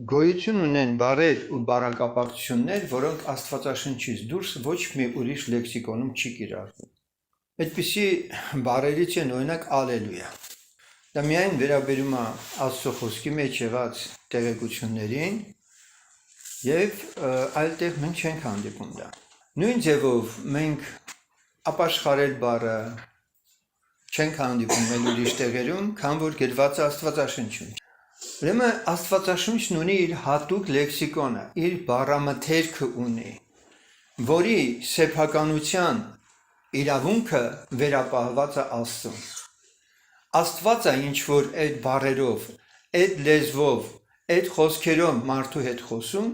Գոյություն ունեն բառեր ու բառակապակցություններ, որոնք Աստվածաշնչից դուրս ոչ մի ուրիշ լեքսիկոնում չի կիրառվում։ Այդպիսի բառերից են օրինակ ալելույա։ Դա միայն վերաբերում է Աստծո խոսքի մեջ եղած տեղեկություններին եւ այլտեղ մենք չենք հանդիպում դա։ Նույն ձևով մենք ապաշխարել բառը չենք հանդիպում այլ ուրիշ տեղերում, քան որ գրված է Աստվածաշնչում։ Ուրեմն Աստվածաշունչն ունի իր հատուկ լեքսիկոնը, իր բառամթերքը ունի, որի սեփականության իրավունքը վերապահված է Աստծուն։ Աստվածը ինչ որ այդ բառերով, այդ լեզվով, այդ խոսքերով մարդու հետ խոսում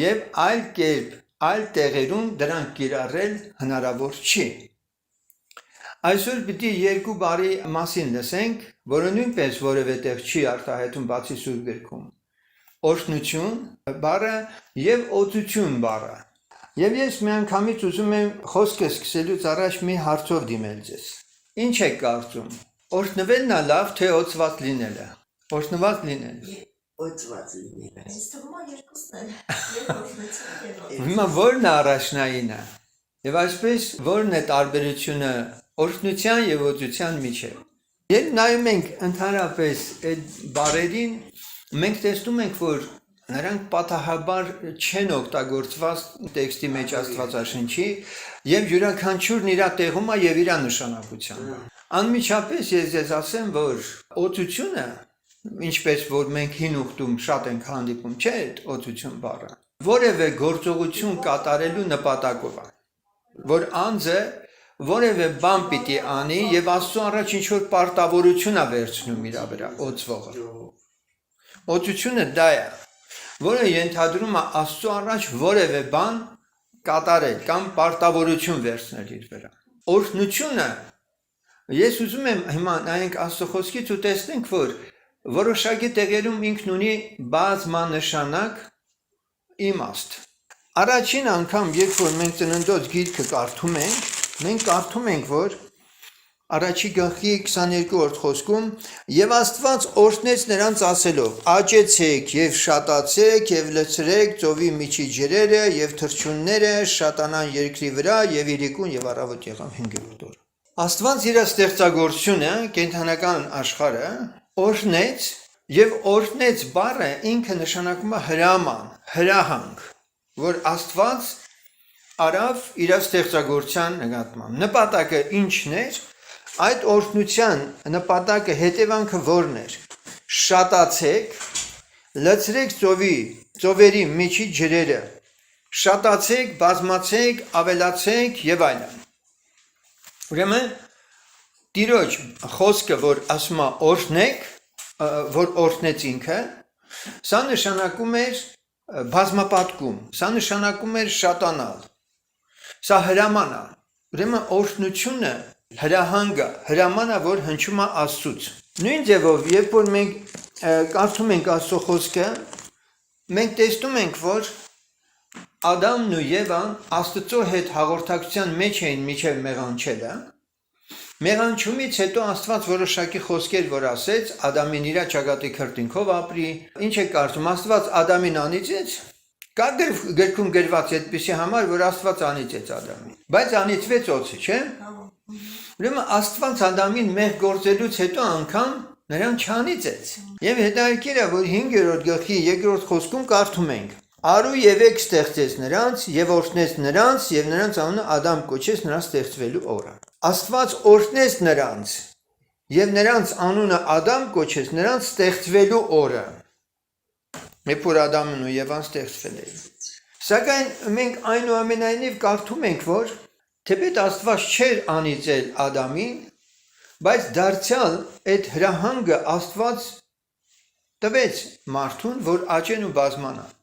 եւ այլ կերպ, այլ տեղերում դրանք կիրառել հնարավոր չի։ Այսօր պիտի երկու բառի մասին լսենք, որը նույնպես որևէ տեղ չի արտահայտում բացի Սուրբ գրքում։ Օրհնություն բառը եւ օծություն բառը։ Եվ ես միանգամից ուզում եմ խոսքը սկսելուց առաջ մի հարցով դիմել ձեզ։ Ինչ եք կարծում։ Օրհնվելն է լավ, թե օծված լինելը։ Օրհնված լինելը։ Օծված լինելը։ Ինձ թվում է երկուսն են։ Եվ օրհնություն եւ Հիմա ո՞րն է առաջնայինը։ Եվ այսպես ո՞րն է տարբերությունը օրհնության եւ օծության միջեւ։ Երբ նայում ենք ընդհանրապես այդ բառերին, մենք տեսնում ենք, որ նրանք պատահաբար չեն օգտագործված տեքստի մեջ Աստվածաշնչի եւ յուրաքանչյուրն իր տեղում է եւ իր նշանակությամբ։ Անմիջապես ես ձեզ ասեմ, որ օծությունը, ինչպես որ մենք հին ուխտում շատ ենք հանդիպում, չէ՞ այդ օծություն բառը, որևէ գործողություն կատարելու նպատակով է, որ անձը որևէ բան պիտի անի եւ Աստծո առաջ ինչ որ պարտավորություն է վերցնում իր վրա օծվողը։ Օծությունը դա է, որը ենթադրում է Աստծո առաջ որևէ բան կատարել կամ պարտավորություն վերցնել իր վրա։ Օրհնությունը ես ուզում եմ հիմա նայենք Աստծո խոսքից ու տեսնենք, որ որոշակի տեղերում ինքն ունի բազմանշանակ իմաստ։ Առաջին անգամ, երբ որ մենք Ծննդոց գիրքը կարդում ենք, մենք կարդում ենք, որ առաջի գլխի 22-րդ խոսքում եւ Աստված օրհնեց նրանց ասելով. «Աճեցեք եւ շատացեք եւ լցրեք ծովի միջի ջրերը եւ թռչունները շատանան երկրի վրա եւ իրիկուն եւ առավոտ եղավ 5-րդ օրը»։ Աստված իր ստեղծագործությունը, կենդանական աշխարհը օրհնեց եւ օրհնեց բառը ինքը նշանակում է հրաման, հրահանգ, որ Աստված արավ իր ստեղծագործության նկատմամբ։ Նպատակը ինչն էր։ Այդ օրհնության նպատակը հետևանքը որն էր։ Շատացեք, լցրեք ծովերի միջի ջրերը, շատացեք, բազմացեք, ավելացեք եւ այլն։ Ուրեմն Տիրոջ խոսքը, որ ասում է օրհնեք, որ օրհնեց ինքը, սա նշանակում էր բազմապատկում, սա նշանակում էր շատանալ, սա հրաման է, ուրեմն օրհնությունը հրահանգը, հրամանը, որ հնչում է Աստծուց։ Նույն ձևով, երբ որ մենք կարդում ենք Աստծո խոսքը, մենք տեսնում ենք, որ Ադամն ու Եվան Աստծո հետ հաղորդակցության մեջ էին մինչև մեղանչելը։ Մեղանչումից հետո Աստված որոշակի խոսքեր որ ասեց, Ադամին իր ճակատի քրտինքով ապրի։ Ինչ է կարծում, Աստված Ադամին անիծեց։ Կա գրքում գրված այդպիսի համար, որ Աստված անիծեց Ադամին, բայց անիծվեց օձը, չէ՞։ Ուրեմն Աստված Ադամին մեղք գործելուց հետո անգամ նրան չանիծեց։ Եվ հետաքրքիր է, որ 5-րդ գլխի 2-րդ խոսքում կարդում ենք. Արու եւ եք ստեղծեց նրանց եւ օրհնեց նրանց եւ նրանց անունը Ադամ կոչեց նրանց ստեղծվելու օրը։ Աստված օրհնեց նրանց եւ նրանց անունը Ադամ կոչեց նրանց ստեղծվելու օրը։ Երբ որ Ադամն ու Եվան ստեղծվել էին։ Սակայն մենք այնուամենայնիվ կարդում ենք, որ թեպետ Աստված չէր անիծել Ադամին, բայց դարձյալ այդ հրահանգը Աստված տվեց մարդուն, որ աճեն ու բազմանան։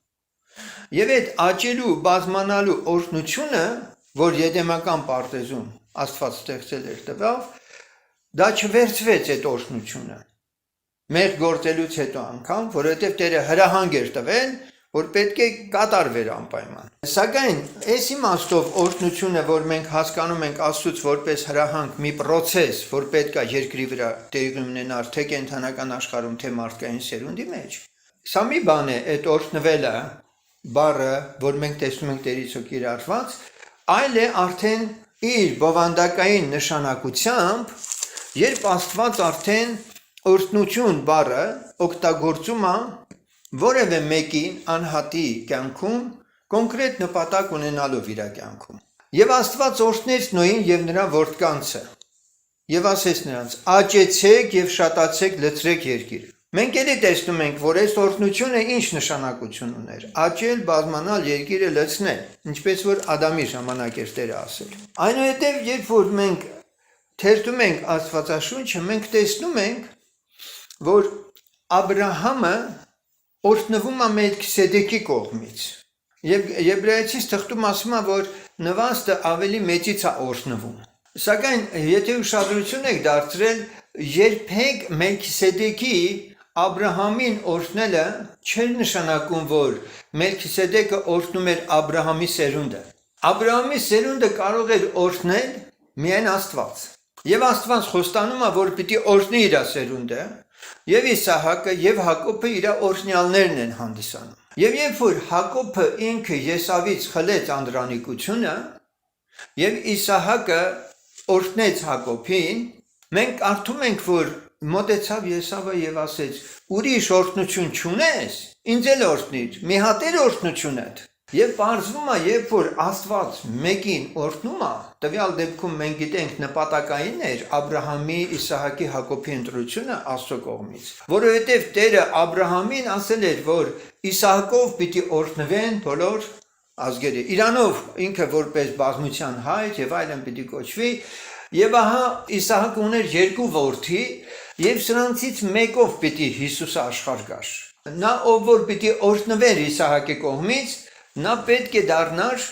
Եվ այդ աճելու բազմանալու օրհնությունը, որ Եդեմական պարտեզում Աստված ստեղծել էր տվավ, դա չվերցվեց այդ օրհնությունը։ Մեղք գործելուց հետո անգամ, որովհետև Տերը հրահանգ էր տվել, որ պետք է կատարվեր անպայման։ Սակայն այս իմաստով օրհնությունը, որ մենք հասկանում ենք Աստծուց որպես հրահանգ մի process, որ պետք է երկրի վրա տեղի ունենար թե կենդանական աշխարհում, թե մարդկային սերունդի մեջ, Սա մի բան է այդ օրհնվելը բառը, որ մենք տեսնում ենք Տերից ու կիրառված, այլ է արդեն իր բովանդակային նշանակությամբ, երբ Աստված արդեն օրհնություն բառը օգտագործում է որևէ մեկին անհատի կյանքում կոնկրետ նպատակ ունենալով իր կյանքում։ Եվ Աստված օրհնեց Նոյին եւ նրա որդկանցը եւ ասեց նրանց. «Աճեցեք եւ շատացեք, լցրեք երկիրը»։ Մենք էլի տեսնում ենք, որ այս օրհնությունը ինչ նշանակություն ուներ։ Աճել, բազմանալ, երկիրը լցնել, ինչպես որ Ադամի ժամանակ էր Տերը ասել։ Այնուհետև, երբ որ մենք թերթում ենք Աստվածաշունչը, մենք տեսնում ենք, որ Աբրահամը օրհնվում է Մելքիսեդեկի կողմից։ Եվ Եբրայեցիս թղթում ասում է, որ նվաստը ավելի մեծից է օրհնվում։ Սակայն, եթե ուշադրություն եք դարձրել, երբեք Մելքիսեդեկի Աբրահամին օրհնելը չէր նշանակում, որ Մելքիսեդեկը օրհնում էր Աբրահամի սերունդը։ Աբրահամի սերունդը կարող էր օրհնել միայն Աստված։ Եվ Աստված խոստանում է, որ պիտի օրհնի իր սերունդը, եւ Իսահակը եւ Հակոբը իր օրհնյալներն են հանդիսանում։ Եվ երբ որ Հակոբը ինքը Եսավից խլեց անդրանիկությունը, եւ Իսահակը օրհնեց Հակոբին, մենք կարդում ենք, որ մոտեցավ Եսավը եւ ասեց. «Ուրիշ օրհնություն չունես, ինձ էլ օրհնիր, մի հատ էլ օրհնությունդ»։ Եվ պարզվում է, երբ որ Աստված մեկին օրհնում է, տվյալ դեպքում մենք գիտենք նպատակային էր Աբրահամի, Իսահակի, Հակոբի ընտրությունը Աստծո կողմից, որովհետև Տերը Աբրահամին ասել էր, որ Իսահակով պիտի օրհնվեն բոլոր ազգերը, իրանով ինքը որպես բազմության հայր եւ այլն պիտի կոչվի, եւ ահա Իսահակը ուներ երկու որդի, եւ սրանցից մեկով պիտի Հիսուսը աշխարհ գար։ Նա ով որ պիտի օրհնվեր Իսահակի կողմից, նա պետք է դառնար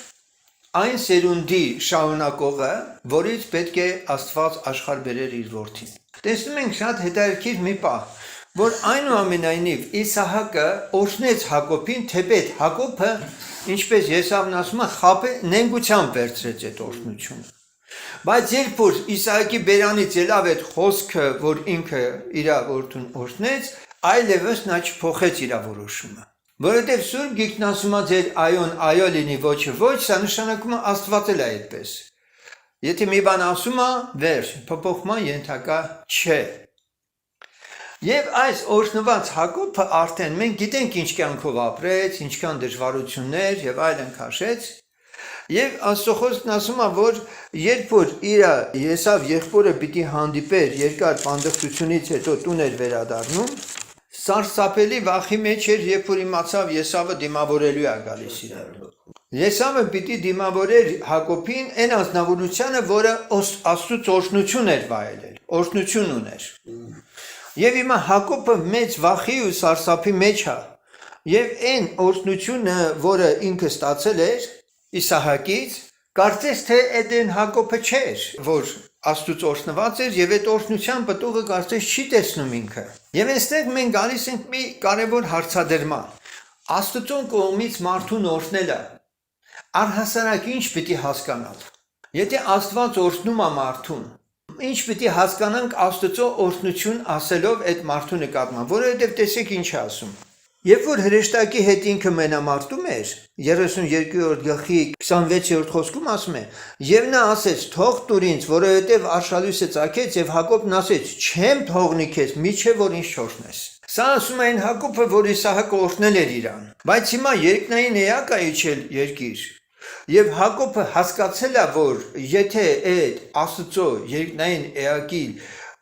այն սերունդի շարունակողը, որից պետք է Աստված աշխարհ բերեր իր որդին։ Տեսնում ենք շատ հետաքրքիր մի բան, որ այնուամենայնիվ Իսահակը օրհնեց Հակոբին, թեպետ Հակոբը, ինչպես Եսավն ասում է, խաբե նենգությամբ վերցրեց այդ օրհնությունը։ Բայց երբ որ Իսահակի բերանից ելավ այդ խոսքը, որ ինքը իր որդուն օրհնեց, այլևս նա չփոխեց իր որոշումը։ Որովհետև Սուրբ Գիրքն ասում է ձեր այոն այո լինի, ոչը ոչ, սա նշանակում է Աստված էլ է այդպես։ Եթե մի բան ասում է, վերջ, փոփոխման ենթակա չէ։ Եվ այս օրհնված Հակոբը արդեն մենք գիտենք ինչ կյանքով ապրեց, ինչքան դժվարություններ եւ այլն քաշեց։ Եվ Աստծո խոսքն ասում է, որ երբ որ իր Եսավ եղբորը պիտի հանդիպեր երկար պանդխտությունից հետո տուն էր վերադառնում, սարսափելի վախի մեջ էր, երբ որ իմացավ Եսավը դիմավորելու է գալիս իրեն։ Եսավը պիտի դիմավորեր Հակոբին այն ազնվորությանը, որը Աստծուց օրհնություն էր վայելել, օրհնություն ուներ։ Եվ հիմա Հակոբը մեծ վախի ու սարսափի մեջ է, եւ այն օրհնությունը, որը ինքը ստացել էր Իսահակից, կարծես թե այդ Հակոբը չէր, որ Աստծուց օրհնված էր եւ այդ օրհնության պտուղը կարծես չի տեսնում ինքը։ Եվ այստեղ մենք գալիս ենք մի կարևոր հարցադրման։ Աստծո կողմից մարդուն օրհնելը առհասարակ ինչ պիտի հասկանալ։ Եթե Աստված օրհնում է մարդուն, ինչ պիտի հասկանանք Աստծո օրհնություն ասելով այդ մարդու նկատմամբ, որովհետև տեսեք ինչ է ասում։ Երբ որ հրեշտակի հետ ինքը մենամարտում էր, 32-րդ գլխի 26-րդ խոսքում ասում է. «Եվ նա ասեց. թող տուր ինձ, որովհետև արշալույսը ծագեց, եւ Հակոբն ասեց. չեմ թողնի քեզ, միչև որ ինձ չօրհնես»։ Սա ասում է այն Հակոբը, որ Իսահակը օրհնել էր իրան։ Բայց հիմա երկնային էակ է իջել երկիր։ Եվ Հակոբը հասկացել է, որ եթե այդ Աստծո երկնային էակի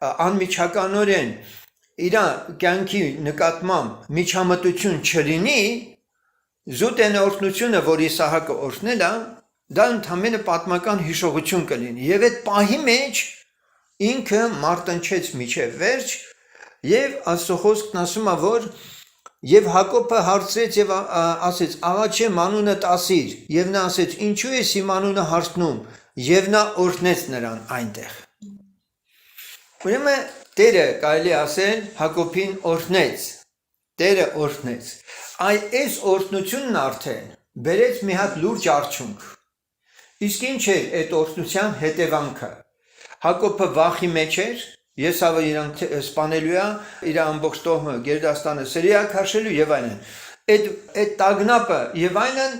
անմիջականորեն իր կյանքի նկատմամբ միջամտություն չլինի, զուտ այն օրհնությունը, որ Իսահակը օրհնել է, դա ընդամենը պատմական հիշողություն կլինի։ Եվ այդ պահի մեջ ինքը մարտնչեց միջև վերջ, եւ Աստծո խոսքն ասում է, որ եւ Հակոբը հարցրեց եւ ասեց. «Աղաչեմ անունդ ասիր»։ Եվ նա ասեց. «Ինչու ես իմ անունը հարցնում»։ Եվ նա օրհնեց նրան այնտեղ։ Ուրեմն Տերը կարելի ասել Հակոբին օրհնեց, Տերը օրհնեց։ Այս օրհնությունն արդեն բերեց մի հատ լուրջ արդյունք։ Իսկ ինչ էր այդ օրհնության հետևանքը։ Հակոբը վախի մեջ էր, Եսավը իրանք սպանելու է, իր ամբողջ տոհմը Գերդաստանը սրիա քաշելու եւ այլն։ Այդ տագնապը եւ այլն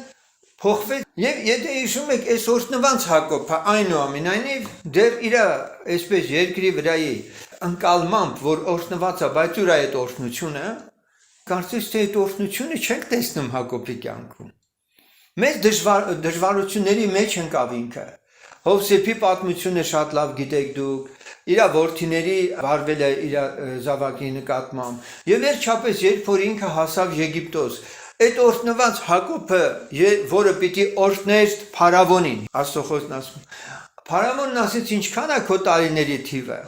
փոխվեց եւ եթե հիշում եք այս օրհնված Հակոբը այնուամենայնիվ դեռ իր այսպես երկրի վրայի անկալմամբ որ օրհնված է բայց ուր է այդ օրհնությունը կարծես թե այդ օրհնությունը չենք տեսնում Հակոբի կյանքում մեծ դժվարությունների մեջ ընկավ ինքը Հովսեփի պատմությունը շատ լավ գիտեք դուք իր որդիների վարվել է իր զավակի նկատմամբ եւ վերջապես երբ որ ինքը հասավ Եգիպտոս այդ օրհնված Հակոբը որը պիտի օրհներ Փարավոնին Աստծոն ասում Փարավոնն ասեց ինչքան է քո տարիների թիվը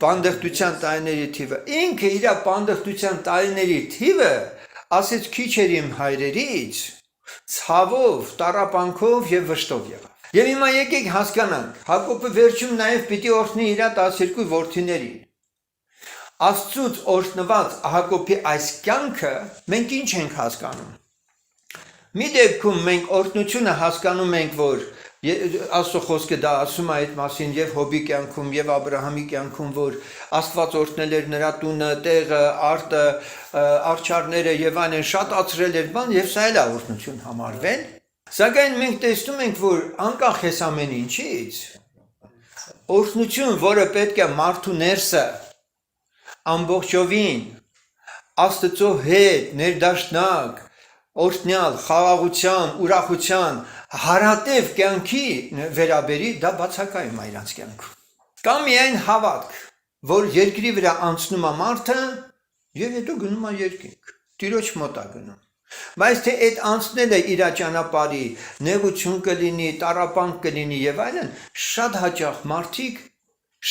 բանդղտության տարիների թիվը ինքը իր բանդղտության տարիների թիվը ասեց քիչ էր իմ հայրերից ցավով տառապանքով եւ վշտով եղավ Եվ հիմա եկեք հասկանանք, Հակոբը վերջում նաև պիտի օրհնի իր 12 որդիներին։ Աստծուց օրհնված Հակոբի այս կյանքը մենք ինչ ենք հասկանում։ Մի դեպքում մենք օրհնությունը հասկանում ենք, որ Աստծո խոսքը դա ասում է այդ մասին եւ Հոբի կյանքում եւ Աբրահամի կյանքում, որ Աստված օրհնել էր նրա տունը, տեղը, արտը, արչարները եւ այլն շատ ացրել էր բան եւ սա էլ է օրհնություն համարվել։ Սակայն մենք տեսնում ենք, որ անկախ այս ամեն ինչից օրհնություն, որը պետք է մարդու ներսը ամբողջովին Աստծո հետ ներդաշնակ օրհնյալ խաղաղության, ուրախության, հարատև կյանքի վերաբերի դա բացակայում է իրանց կյանքում։ Կամ միայն հավատք, որ երկրի վրա անցնում է մարդը եւ հետո գնում է երկինք։ Տիրոջ մոտ է գնում։ Բայց թե այդ անցնելը իր ճանապարհի նեղություն կլինի, տառապանք կլինի եւ այլն, շատ հաճախ մարդիկ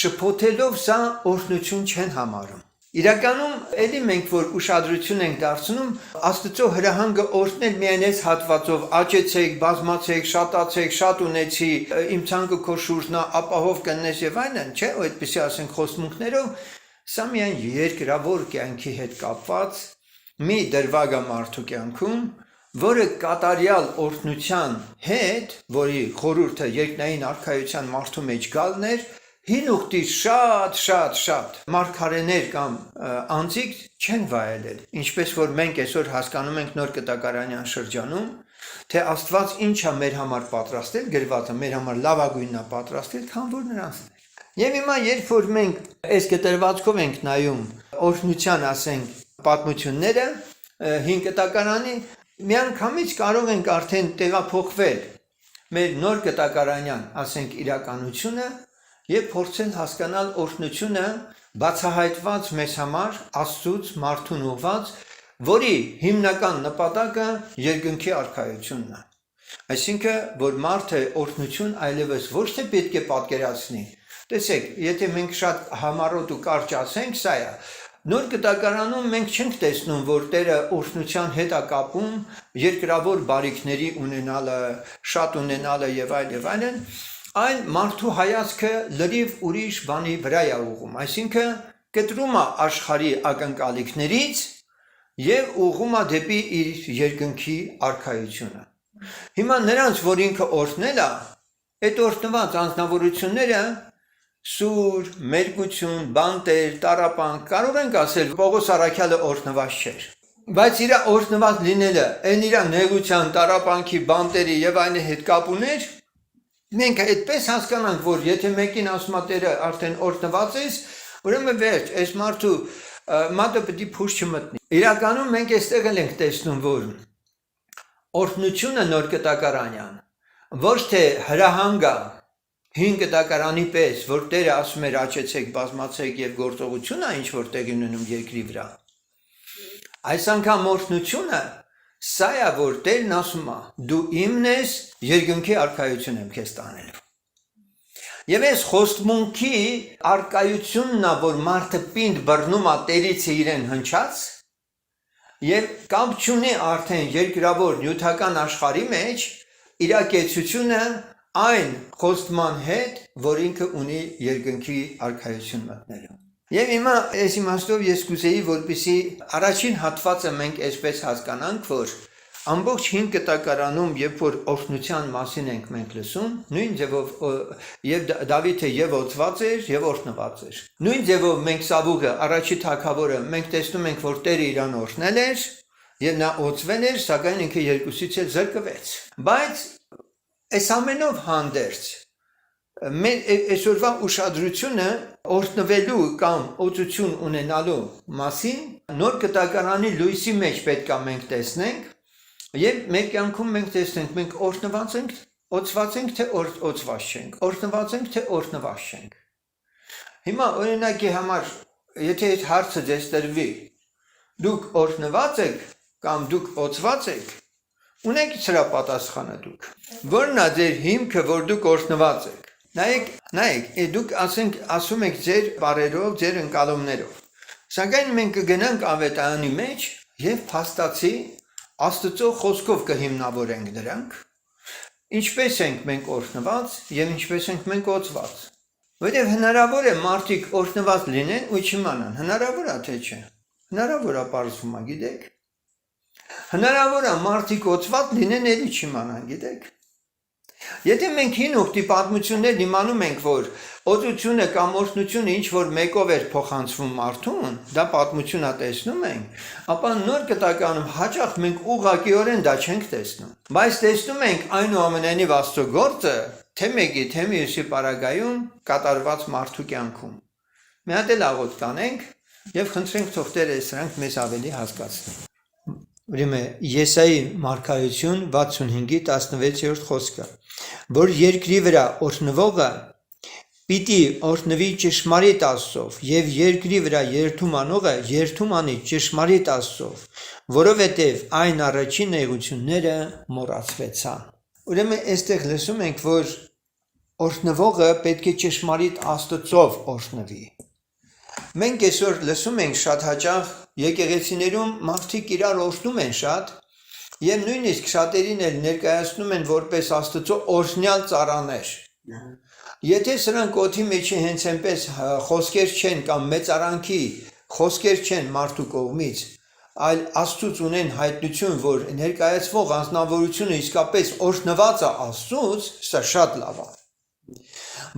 շփոթելով սա օրհնություն չեն համարում։ Իրականում ելի մենք որ ուշադրություն ենք դարձնում Աստծո հրահանգը օրհնել միայն այս հատվածով աճեցեք, բազմացեք, շատացեք, շատ ունեցի, իմ ցանկը քո շուրջն է, ապահով կնես եւ այլն, չէ՞, ու այդպեսի ասենք խոստմունքներով, սա միայն երկրավոր կյանքի հետ կապված մի դրվագ է մարդու կյանքում, որը կատարյալ օրհնության հետ, որի խորհուրդը երկնային արքայության մարդու մեջ գալն էր, հին ուխտի շատ մարգարեներ կամ անձիկ չեն վայելել, ինչպես որ մենք այսօր հասկանում ենք նոր կտակարանյան շրջանում, թե Աստված ինչ է մեր համար պատրաստել, գրված է մեր համար լավագույնն է պատրաստել, քան որ նրանցն էր։ Եվ հիմա երբ որ մենք այս կտրվածքով ենք նայում օրհնության, ասենք, պատմությունները հին կտակարանի միանգամից կարող ենք արդեն տեղափոխվել մեր նոր կտակարանյան, ասենք, իրականությունը եւ փորձել հասկանալ օրհնությունը բացահայտված մեզ համար Աստծուց մարդուն ուղված, որի հիմնական նպատակը երկնքի արքայությունն է։ Այսինքն, որ մարդը օրհնություն այլևս ոչ թե պետք է պատկերացնի։ Տեսեք, եթե մենք շատ համառոտ ու կարճ ասենք, սա է։ Նոր կտակարանում մենք չենք տեսնում, որ Տերը օրհնության հետ է կապում երկրավոր բարիքների ունենալը, շատ ունենալը եւ այլն, այլ մարդու հայացքը լրիվ ուրիշ բանի վրա է ուղղում, այսինքն կտրում է աշխարհի ակնկալիքներից եւ ուղղում է դեպի իր երկնքի արքայությունը։ Հիմա նրանց, որ ինքը օրհնել է, այդ օրհնված անձնավորությունները սուր, մերկություն, բանտեր, տառապանք, կարող ենք ասել Պողոս առաքյալը օրհնված չէր։ Բայց իր օրհնված լինելը, այն իր նեղության, տառապանքի, բանտերի եւ այլն հետ կապ ուներ, մենք այդպես հասկանանք, որ եթե մեկին ասում է Տերը արդեն օրհնված ես, ուրեմն վերջ, այս մարդու մատը պետք է փուշ չմտնի։ Իրականում մենք այստեղ ենք տեսնում, որ օրհնությունը նոր կտակարանյան ոչ թե հրահանգա հին կտակարանի պես, որ Տերը ասում էր աճեցեք, բազմացեք եւ գործողությունը ինչ որ տեղի ունենում երկրի վրա։ Այս անգամ օրհնությունը սա է, որ Տերն ասում է. դու իմն ես, երկնքի արքայություն եմ քեզ տանելու։ Եվ այս խոստմունքի արքայությունն է, որ մարդը պինդ բռնում է Տերից իրեն հնչած եւ կապ չունի արդեն երկրավոր նյութական աշխարհի մեջ իր կեցությունը այն խոստման հետ, որ ինքը ունի երկնքի արքայություն մտնելու։ Եվ հիմա այս իմաստով ես կուզեի, որպեսզի առաջին հատվածը մենք այսպես հասկանանք, որ Ամբողջ 5 կտակարանում, երբ որ օրհնության մասին ենք մենք լսում, նույն ձևով եւ Դավիթը եւ օծված էր եւ օրհնված էր։ Նույն ձևով մենք Սավուղը, առաջի թագավորը, մենք տեսնում ենք, որ Տերը իրան օրհնել էր եւ նա օծվել էր, սակայն ինքը երկուսից էլ զրկվեց։ Բայց այս ամենով հանդերձ այսօրվա ուշադրությունը օրհնվելու կամ օծություն ունենալու մասին նոր կտակարանի լույսի մեջ պետք է մենք տեսնենք եւ մեր կյանքում մենք տեսնենք մենք օրհնված ենք, օծված ենք թե օծված չենք, օրհնված ենք թե օրհնված չենք։ Հիմա օրինակի համար եթե այդ հարցը ձեզ տրվի, դուք օրհնված եք կամ դուք օծված եք, ունեք սրա պատասխանը դուք։ Որն է ձեր հիմքը, որ դուք օրհնված եք։ Նայեք, դուք ասում եք ձեր բարերով, ձեր ընկալումներով։ Սակայն մենք կգնանք ավետարանի մեջ եւ փաստացի Աստծո խոսքով կհիմնավորենք դրանք, ինչպես ենք մենք օրհնված եւ ինչպես ենք մենք օծված։ Որտեւ հնարավոր է մարդիկ օրհնված լինեն ու չիմանան, հնարավոր է թե չէ։ Հնարավոր է, պարզվում է, գիտեք։ Հնարավոր է մարդիկ օծված լինեն, էլի չիմանան, գիտեք։ Եթե մենք հին ուխտի պատմություններ իմանում ենք, որ օծությունը կամ օրհնությունը ինչ որ մեկով էր փոխանցվում մարդուն, դա պատմությունա տեսնում ենք, ապա նոր կտականում հաճախ մենք ուղղակիորեն դա չենք տեսնում։ Բայց տեսնում ենք այնուամենայնիվ Աստծո գործը թե մեկի, թե մյուսի պարագայում կատարված մարդու կյանքում։ Մի հատ էլ աղոթ կանենք եւ խնդրենք թող Տերը սրանք մեզ ավելի հասկացնի։ Ուրեմն Եսայի մարգարեություն 65-16 խոսքը, որ երկրի վրա օրհնվողը պիտի օրհնվի ճշմարիտ Աստծով եւ երկրի վրա երթում անողը երթում անի ճշմարիտ Աստծով, որովհետեւ այն առաջին նեղությունները մոռացվեցան։ Ուրեմն այստեղ լսում ենք, որ օրհնվողը պետք է ճշմարիտ Աստծով օրհնվի։ Մենք այսօր լսում ենք շատ հաճախ եկեղեցիներում մարդիկ իրար օրհնում են շատ եւ նույնիսկ շատերին էլ ներկայացնում են որպես Աստծո օրհնյալ ծառաներ։ Եթե սրանք օդի մեջ հենց այնպես խոսքեր չեն կամ մեծարանքի խոսքեր չեն մարդու կողմից, այլ Աստծուց ունեն հայտնություն, որ ներկայացվող անձնավորությունը իսկապես օրհնված է Աստծուց, սա շատ լավ է։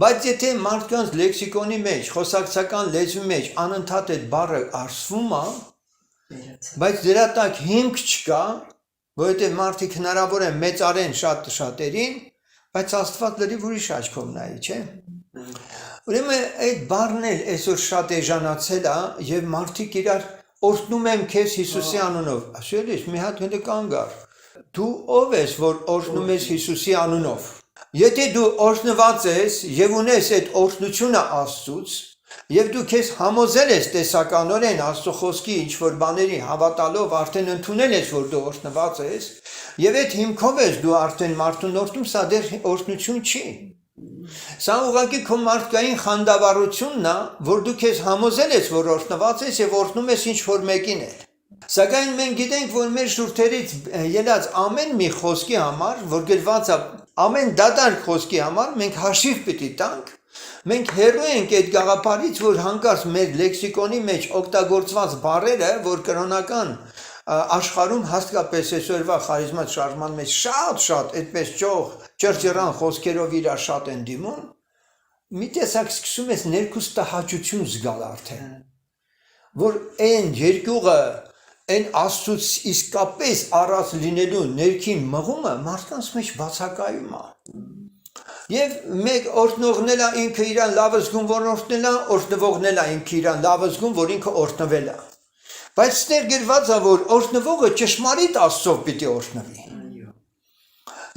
Բայց եթե մարդկանց լեքսիկոնի մեջ, խոսակցական լեզվի մեջ անընդհատ այդ բառը արսվում է, բայց դրա տակ հիմք չկա, որովհետև մարդիկ հնարավոր է մեծարեն շատերին, բայց Աստված լրիվ ուրիշ աչքով նայի, չէ։ Ուրեմն այդ բառն էլ այսօր շատ էժանացել է եւ մարդիկ իրար օրհնում եմ քեզ Հիսուսի անունով։ Ասել ես մի հատ հենց կանգ առ։ Դու ով ես, որ օրհնում ես Հիսուսի անունով։ Եթե դու օրհնված ես եւ ունես այդ օրհնությունը Աստծուց, եւ դու քեզ համոզել ես տեսականորեն Աստծո խոսքի ինչ որ բաների հավատալով արդեն ընդունել ես, որ դու օրհնված ես, եւ այդ հիմքով ես դու արդեն մարդուն օրհնում, սա դեռ օրհնություն չի։ Սա ուղղակի քո մարդկային խանդավառությունն է, որ դու քեզ համոզել ես, որ օրհնված ես եւ օրհնում ես ինչ որ մեկին էլ։ Սակայն մենք գիտենք, որ մեր շուրթերից ելած ամեն մի խոսքի համար, որ գրված է ամեն դատարկ խոսքի համար, մենք հաշիվ պիտի տանք, մենք հեռու ենք այդ գաղափարից, որ հանկարծ մեր լեքսիկոնի մեջ օգտագործված բառերը, որ կրոնական աշխարհում հաստատապես այսօրվա խարիզմատ շարժման մեջ շատ այդպես ճոխ, ճրջռան խոսքերով իրար շատ են դիմում, մի տեսակ սկսում ես ներքուստ տհաճություն զգալ արդեն, որ այն երկյուղը այն Աստծուց իսկապես առած լինելու ներքին մղումը մարդկանց մեջ բացակայում է։ Եվ մեկ օրհնողն էլ ինքը իրան լավ զգում, որ օրհնել է, օրհնվողն էլ ինքը իրան լավ զգում, որ ինքը օրհնվել է։ Բայց ստեր գրված է, որ օրհնվողը ճշմարիտ Աստծով պիտի օրհնվի։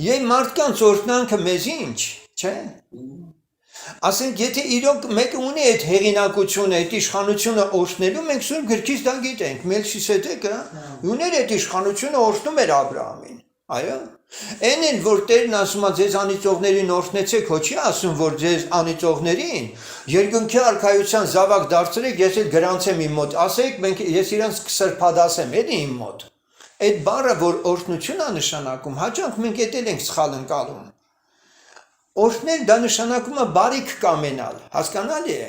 Եվ մարդկանց օրհնանքը մեզ ինչ, չէ՞։ Ասենք եթե իրոք մեկը ունի այդ հեղինակությունը, այդ իշխանությունը օրհնելու, մենք Սուրբ գրքից դա գիտենք, Մելքիսեդեկը ուներ այդ իշխանությունը օրհնում էր Աբրահամին։ Այո։ Այն էլ որ Տերն ասում է ձեզ անիծողներին օրհնեցեք, հո չի ասում որ ձեզ անիծողներին երկնքի արքայության զավակ դարձրեք, ես էլ գրանցեմ իմ մոտ, ասեք մենք ես իրանց կսրբադասեմ, էլի իմ մոտ։ Այդ բառը որ օրհնություն է նշանակում, հաճախ մենք էդ էլ ենք սխալ ընկալում։ Օրհնել դա նշանակում է բարիք կամենալ, հասկանալի է։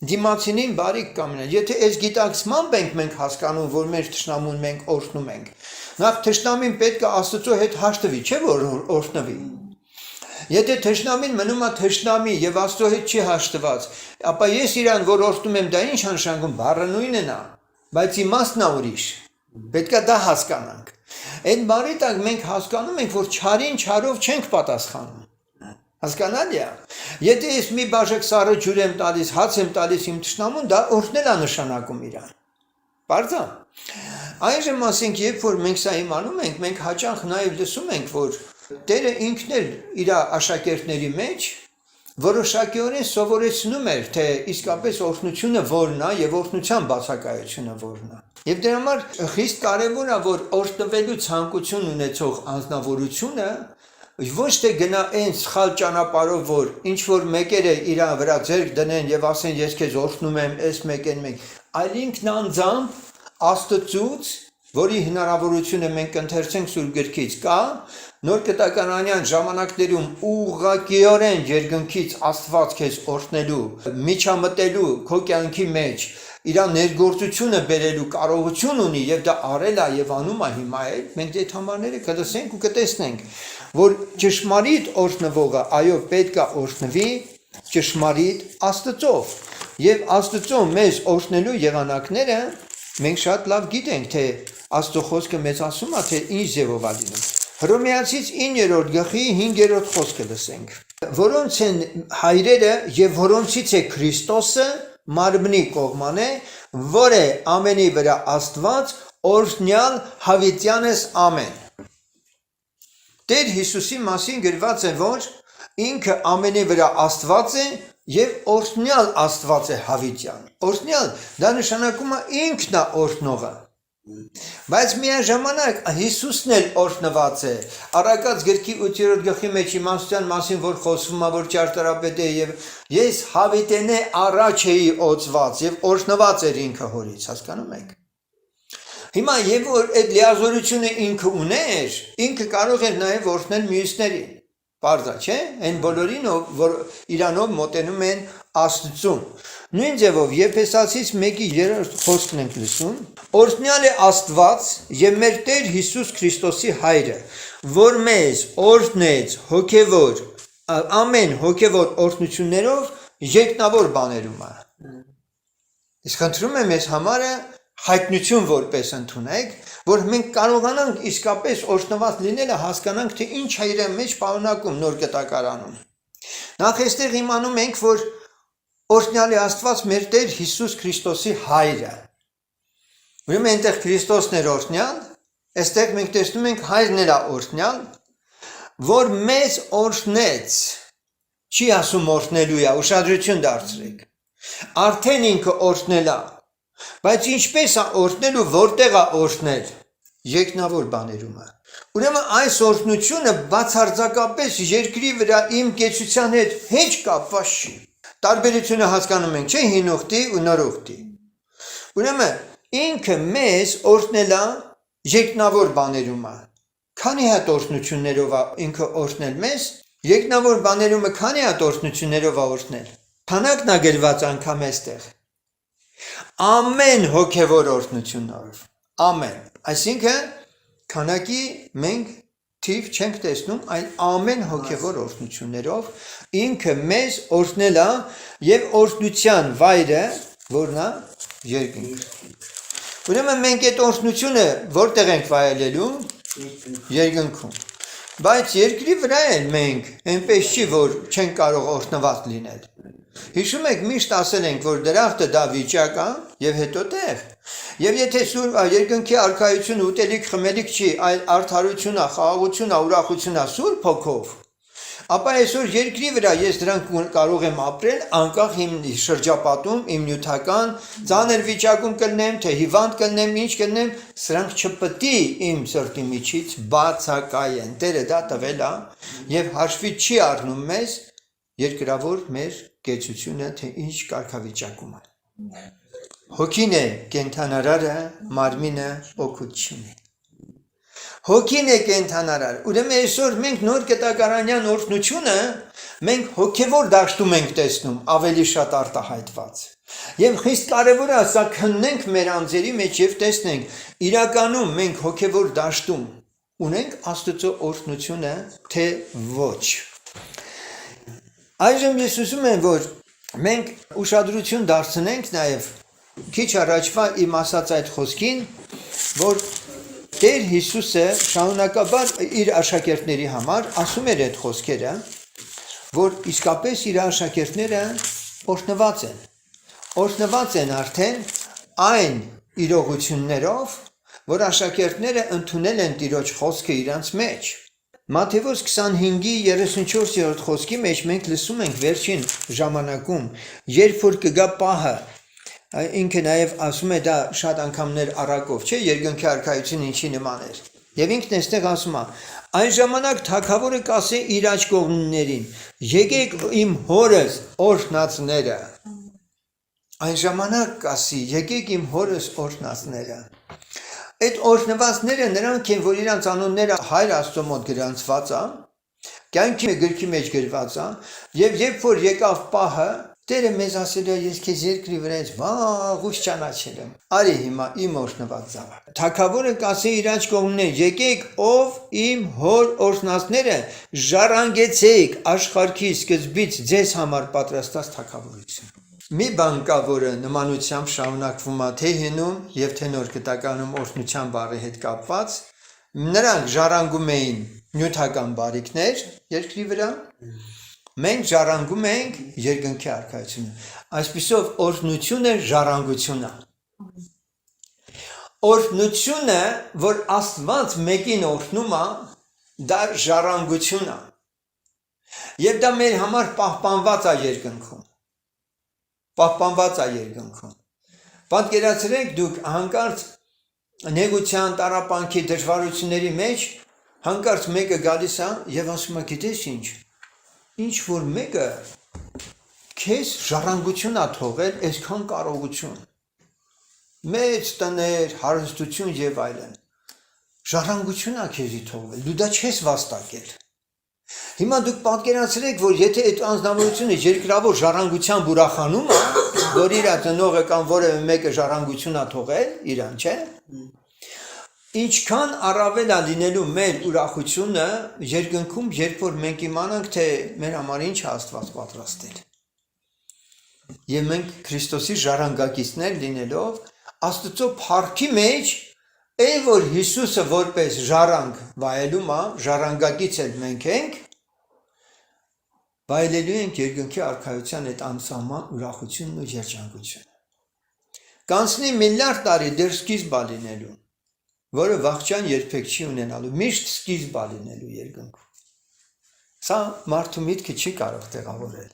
դիմացինին բարիք կամենալ։ Եթե այս գիտակցմամբ ենք հասկանում, որ մեր թշնամուն մենք օրհնում ենք, նախ թշնամին պետք է Աստծո հետ հաշտվի, չէ՞ որ օրհնվի։ Եթե թշնամին մնում է թշնամի եւ Աստծո հետ չի հաշտված, ապա ես իրան որ օրհնում եմ, դա ինչ նշանակում, բառը նույնն է, բայց իմաստն է ուրիշ։ Պետք է դա հասկանանք։ Այդ բառի տակ մենք հասկանում ենք, որ չարին չարով չենք պատասխանում։ Հասկանալի է։ Եթե ես մի բաժակ սառը ջուր եմ տալիս, հաց եմ տալիս իմ թշնամուն, դա օրհնել է նշանակում իրան։ Պարզ է։ Այժմ ասենք, երբ որ մենք սա իմանում ենք, մենք հաճախ նաև լսում ենք, որ Տերը ինքն էլ իր աշակերտների մեջ որոշակիորեն սովորեցնում էր, թե իսկապես օրհնությունը որն է եւ օրհնության բացակայությունը որն է։ Եվ դրա համար խիստ կարևոր է, որ օրհնվելու ցանկություն ունեցող անձնավորությունը ոչ թե գնա այն սխալ ճանապարհով, որ ինչ որ մեկերը իր վրա ձեռք դնեն եւ ասեն ես քեզ օրհնում եմ, այս մեկեն մեկ, այլ ինքն անձամբ Աստծուց, որի հնարավորությունը մենք ընթերցենք Սուրբ գրքից կա, նոր կտականանյան ժամանակներում ուղղակիորեն երկնքից Աստված քեզ օրհնելու, միջամտելու քո կյանքի մեջ, իր ներգործությունը բերելու կարողություն ունի եւ դա արել է եւ անում է հիմա էլ, մենք այդ համարները կլսենք ու կտեսնենք, որ ճշմարիտ օրհնվողը այո պետք է օրհնվի ճշմարիտ Աստծով եւ Աստծո մեզ օրհնելու եղանակները մենք շատ լավ գիտենք, թե Աստծո խոսքը մեզ ասում է, թե ինչ ձևով է լինում։ Հռոմեացից 9-րդ գլխի 5-րդ խոսքը լսենք։ Որոնց են հայրերը եւ որոնցից է Քրիստոսը մարմնի կողմանե, որ է ամենի վրա Աստված օրհնյալ հավիտյանս ամեն։ Տեր Հիսուսի մասին գրված է, որ ինքը ամենի վրա Աստված է եւ օրհնյալ Աստված է հավիտյան։ Օրհնյալ դա նշանակում է ինքն է օրհնողը։ Բայց միաժամանակ Հիսուսն էլ օրհնված է։ Առակաց գրքի 8-րդ գլխի մեջ իմաստության մասին որ խոսվում է, որ ճարտարապետ է եւ ես հավիտենե առաջ էի օծված եւ օրհնված էր ինքը հորից, հասկանում եք։ Հիմա եւ որ այդ լիազորությունը ինքը ուներ, ինքը կարող էր նաեւ օրհնել մյուսներին։ Պարզա, չէ՞, այն բոլորին, որ իրանով մոտենում են Աստծուն։ Նույն ձևով Եփեսացից 1-3 խոսքն ենք լսում. Օրհնյալ է Աստված եւ մեր Տեր Հիսուս Քրիստոսի Հայրը, որ մեզ օրհնեց հոգեվոր ամեն հոգեվոր օրհնություններով երկնավոր բաներում է։ Իսկ խնդրում եմ ես համարը հայտնություն որպես ընդունեք, որ մենք կարողանանք իսկապես օրհնված լինելը հասկանանք, թե ինչ է իր մեջ պարունակում նոր կտակարանում։ Նախ այստեղ իմանում ենք, որ օրհնյալ է Աստված մեր Տեր Հիսուս Քրիստոսի Հայրը։ Ուրեմն այնտեղ Քրիստոսն էր օրհնյալ, այստեղ մենք տեսնում ենք Հայրն էր օրհնյալ, որ մեզ օրհնեց։ Չի ասում օրհնելու է, ուշադրություն դարձրեք։ Արդեն ինքը օրհնել է, բայց ինչպես է օրհնել ու որտեղ է օրհնել։ Երկնավոր բաներում է։ Ուրեմն այս օրհնությունը բացարձակապես երկրի վրա իմ կեցության հետ հեչ կապված չի։ Տարբերությունը հասկանում ենք, չէ՞, հին ուխտի ու նոր ուխտի։ Ուրեմն ինքը մեզ օրհնել է երկնավոր բաներում է։ Քանի հատ օրհնություններով է ինքը օրհնել մեզ, երկնավոր բաներում է քանի հատ օրհնություններով է օրհնել։ Քանակն է գրված անգամ այստեղ։ Ամեն հոգևոր օրհնություններով։ Ամեն։ Այսինքն քանակի մենք թիվ չենք տեսնում, այլ ամեն հոգևոր օրհնություններով ինքը մեզ օրհնել է եւ օրհնության վայրը որն է երկինք։ Ուրեմն մենք այդ օրհնությունը որտեղ ենք վայելելու։ Երկնքում։ Բայց երկրի վրա էլ մենք այնպես չի, որ չենք կարող օրհնված լինել։ Հիշում եք միշտ ասել ենք, որ դրախտը դա վիճակ է եւ հետո տեղ։ Եվ եթե սուրբ երկնքի արքայությունը ուտելիք խմելիք չի, այլ արդարություն է, խաղաղություն է, ուրախություն է սուրբ հոգով, ապա այսօր երկրի վրա ես դրանք կարող եմ ապրել անկախ իմ շրջապատում, իմ նյութական ծանր վիճակում կլնեմ, թե հիվանդ կլնեմ, ինչ կլնեմ, սրանք չպետք է իմ սրտի միջից բացակայեն։ Տերը դա տվել է եւ հաշվի չի առնում մեզ երկրավոր մեր կեցությունը, թե ինչ կարգավիճակում է։ Հոգին է կենթանարարը, մարմինը օգուտ չունի։ Հոգին է կենթանարար։ Ուրեմն այսօր մենք նոր կտակարանյան օրհնությունը մենք հոգևոր դաշտում ենք տեսնում ավելի շատ արտահայտված։ Եվ խիստ կարևոր է սա քննենք մեր անձերի մեջ եւ տեսնենք իրականում մենք հոգեվոր դաշտում ունենք Աստծո օրհնությունը թե ոչ։ Այժմ ես ուզում եմ որ մենք ուշադրություն դարձնենք նաեւ քիչ առաջվա իմ ասած այդ խոսքին, որ Տեր Հիսուսը շարունակաբար իր աշակերտների համար ասում էր այդ խոսքերը, որ իսկապես իր աշակերտները օրհնված են։ Օրհնված են արդեն այն իրողություններով, որ աշակերտները ընդունել են Տիրոջ խոսքը իրանց մեջ։ Մատթեոս 25:34 խոսքի մեջ մենք լսում ենք վերջին ժամանակում, երբ որ կգա պահը, ինքը նաև ասում է դա շատ անգամներ առակով, չէ, երկնքի արքայությունը ինչի նման էր։ Եվ ինքն էստեղ ասում է, այն ժամանակ թագավորը կասի իր աջ կողմերին, եկեք իմ հորս օրհնածները։ Այն ժամանակ կասի, եկեք իմ հորս օրհնածները։ Այդ օրհնվածները նրանք են, որ իրանց անունները Հայր Աստծո մոտ գրանցված է, կյանքի գրքի մեջ գրված է, եւ երբ որ եկավ պահը, Տերը մեզ ասել է ես քեզ երկրի վրայից վաղուց ճանաչել եմ։ Արի հիմա իմ օրհնված զավակ։ Թագավորը կասի իր աջ կողմներ, եկեք ով իմ հոր օրհնածները, ժառանգեցեք աշխարհի սկզբից ձեզ համար պատրաստած թագավորություն։ Մի բան կա, որը նմանությամբ շարունակվում է թե հնում եւ թե նոր գտականում օրհնության բառի հետ կապված, նրանք ժառանգում էին նյութական բարիքներ երկրի վրա, մենք ժառանգում ենք երկնքի արքայությունը։ Այսպիսով օրհնությունը ժառանգություն է։ Օրհնությունը, որ Աստված մեկին օրհնում է, դա ժառանգություն է։ Եվ դա մեր համար պահպանված է երկնքում։ Պահպանված է երկնքում։ Պատկերացրեք դուք հանկարծ նեղության, տառապանքի, դժվարությունների մեջ հանկարծ մեկը գալիս է եւ ասում է գիտես ինչ, ինչ որ մեկը քեզ ժառանգություն է թողել, այսքան կարողություն, մեծ տներ, հարստություն եւ այլն։ Ժառանգություն է քեզի թողել, դու դա չես վաստակել։ Հիմա դուք պատկերացրեք, որ եթե այդ անձնավորությունը երկրավոր ժառանգության ուրախանում է, որ իր ծնողը կամ որևէ մեկը ժառանգություն է թողել, իրան, չէ՞։ Ինչքան առավել է լինելու մեր ուրախությունը երկնքում, երբ որ մենք իմանանք, թե մեր համար ինչ է Աստված պատրաստել։ Եվ մենք Քրիստոսի ժառանգակիցներ լինելով, Աստծո փառքի մեջ, այն որ Հիսուսը որպես ժառանգ վայելում է, ժառանգակից էլ մենք ենք, վայելելու ենք երկնքի արքայության այդ անսահման ուրախությունն ու երջանկությունը։ Կանցնի միլիարդ տարի դեռ սկիզբ է լինելու, որը վախճան երբեք չի ունենալու, միշտ սկիզբ է լինելու երկնքում։ Սա մարդու միտքը չի կարող տեղավորել։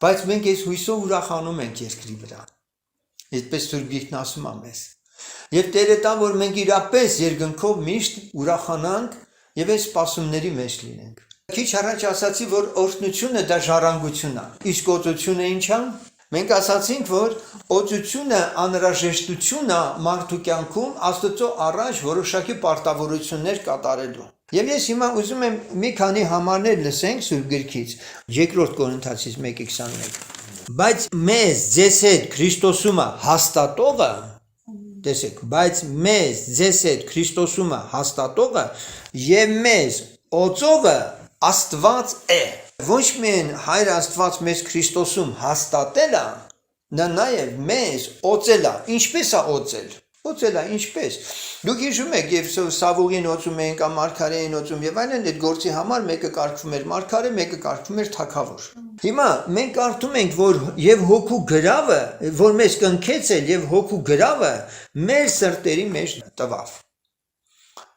Բայց մենք այս հույսով ուրախանում ենք երկրի վրա։ Այդպես Սուրբ Գիրքն ասում է մեզ։ Եվ Տերը տա, որ մենք իրապես երկնքով միշտ ուրախանանք եւ այս սպասումների մեջ լինենք։ Քիչ առաջ ասացի, որ օրհնությունը դա ժառանգություն է։ Իսկ օծությունը ինչ է։ Մենք ասացինք, որ օծությունը անհրաժեշտություն է մարդու կյանքում Աստծո առաջ որոշակի պարտավորություններ կատարելու։ Եվ ես հիմա ուզում եմ մի քանի համարներ լսենք Սուրբ Գրքից, 2 Կորինթացիս 1:21։ Բայց մեզ ձեզ հետ Քրիստոսումը հաստատողը, տեսեք, բայց մեզ ձեզ հետ Քրիստոսումը հաստատողը եւ մեզ օծողը Աստված է։ Ոչ միայն Հայր Աստված մեզ Քրիստոսում հաստատել է, նա նաև մեզ օծել է։ Ինչպես է օծել։ Օծել է ինչպես։ Դուք հիշում եք, եւ Սավուղին օծում էին կամ Մարգարեին օծում եւ այլն, այդ գործի համար մեկը կարգվում էր Մարգարե, մեկը կարգվում էր Թագավոր։ Հիմա մենք կարդում ենք, որ եւ հոգու գրավը, որ մեզ կնքեց էլ եւ հոգու գրավը մեր սրտերի մեջ տվավ։